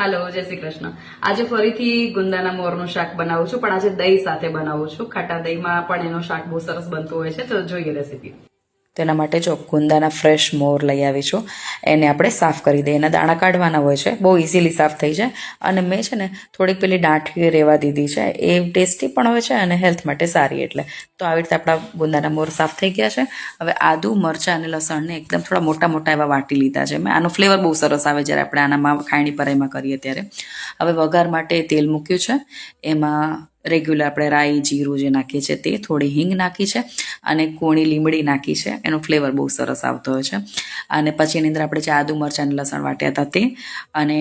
હાલો, જય શ્રી કૃષ્ણ. આજે ફરીથી ગુંદાના મોરનું શાક બનાવું છું, પણ આજે દહીં સાથે બનાવું છું. ખાટા દહીંમાં પણ એનું શાક બહુ સરસ બનતું હોય છે, તો જોઈએ રેસીપી. તેના માટે જો ગુંદાના ફ્રેશ મોર લઈ આવી છું. એને આપણે સાફ કરી દઈએ. એના દાણા કાઢવાના હોય છે, બહુ ઇઝીલી સાફ થઈ જાય. અને મેં છે ને થોડીક પેલી ડાંઠી રહેવા દીધી છે. એ ટેસ્ટી પણ હોય છે અને હેલ્થ માટે સારી. એટલે તો આવી રીતે આપણા ગુંદાના મોર સાફ થઈ ગયા છે. હવે આદુ, મરચાં અને લસણને એકદમ થોડા મોટા મોટા એવા વાટી લીધા છે મેં. આનો ફ્લેવર બહુ સરસ આવે જ્યારે આપણે આનામાં ખાયણી પરાઈમાં કરીએ ત્યારે. હવે વઘાર માટે તેલ મૂક્યું છે. એમાં રેગ્યુલર આપણે રાઈ, જીરું જે નાખીએ છીએ તે, થોડી હિંગ નાખી છે અને કૂણી લીમડી નાખી છે. એનો ફ્લેવર બહુ સરસ આવતો હોય છે. અને પછી એની અંદર આપણે જે આદુ, મરચાં અને લસણ વાટ્યા હતા તે, અને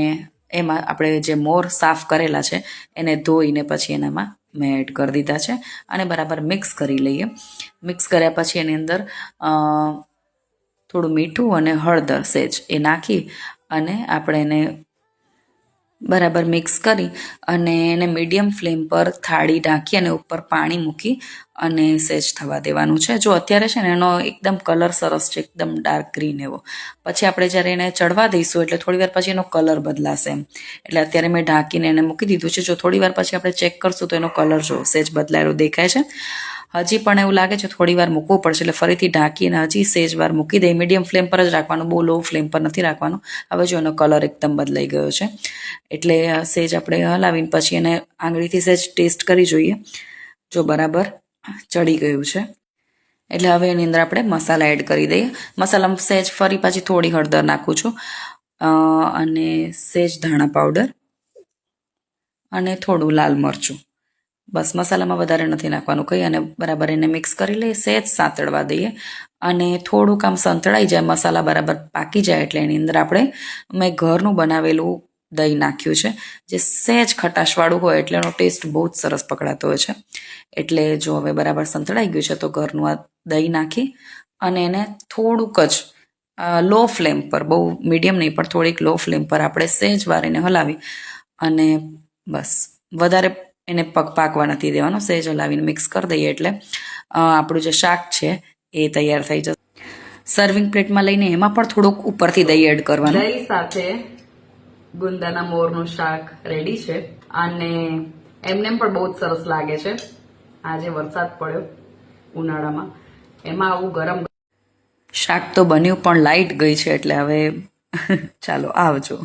એમાં આપણે જે મોર સાફ કરેલા છે એને ધોઈને પછી એનામાં મેં એડ કરી દીધા છે અને બરાબર મિક્સ કરી લઈએ. મિક્સ કર્યા પછી એની અંદર થોડું મીઠું અને હળદર સેજ એ નાખી અને આપણે એને બરાબર મિક્સ કરી અને એને મીડિયમ ફ્લેમ પર થાળી ઢાંકી અને ઉપર પાણી મૂકી અને સેજ થવા દેવાનું છે. જો અત્યારે છે ને એનો એકદમ કલર સરસ છે, એકદમ ડાર્ક ગ્રીન એવો. પછી આપણે જ્યારે એને ચડવા દઈશું એટલે થોડી વાર પછી એનો કલર બદલાશે એમ. એટલે અત્યારે મેં ઢાંકીને એને મૂકી દીધું છે. જો થોડી વાર પછી આપણે ચેક કરશું તો એનો કલર જો સેજ બદલાયેલો દેખાય છે. હજી પણ એવું લાગે છે થોડી વાર મૂકવું પડશે, એટલે ફરીથી ઢાંકીને હજી સેજ વાર મૂકી દઈએ. મીડિયમ ફ્લેમ પર જ રાખવાનું, બહુ લો ફ્લેમ પર નથી રાખવાનું. હવે જો એનો કલર એકદમ બદલાઈ ગયો છે. એટલે સેજ આપણે હલાવીને પછી એને આંગળીથી સેજ ટેસ્ટ કરી જોઈએ. જો બરાબર ચડી ગયું છે એટલે હવે એની અંદર આપણે મસાલા એડ કરી દઈએ. મસાલામાં સેજ ફરી પાછી થોડી હળદર નાખું છું અને સેજ ધાણા પાવડર અને થોડું લાલ મરચું. બસ, મસાલામાં વધારે નથી નાખવાનું કંઈ. અને બરાબર એને મિક્સ કરી લઈએ, સેજ સાંતળવા દઈએ અને થોડુંક આમ સંતળાઈ જાય, મસાલા બરાબર પાકી જાય એટલે એની અંદર આપણે મેં ઘરનું બનાવેલું દહીં નાખ્યું છે, જે સહેજ ખટાશવાળું હોય એટલે એનો ટેસ્ટ બહુ જ સરસ પકડાતો હોય છે. એટલે જો હવે બરાબર સંતળાઈ ગયું છે તો ઘરનું આ દહીં નાખી અને એને થોડુંક જ લો ફ્લેમ પર, બહુ મીડિયમ નહીં પણ થોડીક લો ફ્લેમ પર આપણે સહેજ વાર એને હલાવી અને બસ વધારે એને પાકવા નથી દેવાનો. સહેજ હલાવીને મિક્સ કરી દઈએ એટલે આપણું જે શાક છે એ તૈયાર થઈ જશે. સર્વિંગ પ્લેટમાં લઈને એમાં પણ થોડુંક ઉપરથી દહીં એડ કરવાનું. દહીં સાથે ગુંદાના મોરનું શાક રેડી છે અને એમને પણ બહુ જ સરસ લાગે છે. આજે વરસાદ પડ્યો ઉનાળામાં, એમાં આવું ગરમ શાક તો બન્યું પણ લાઇટ ગઈ છે. એટલે હવે ચાલો આવજો.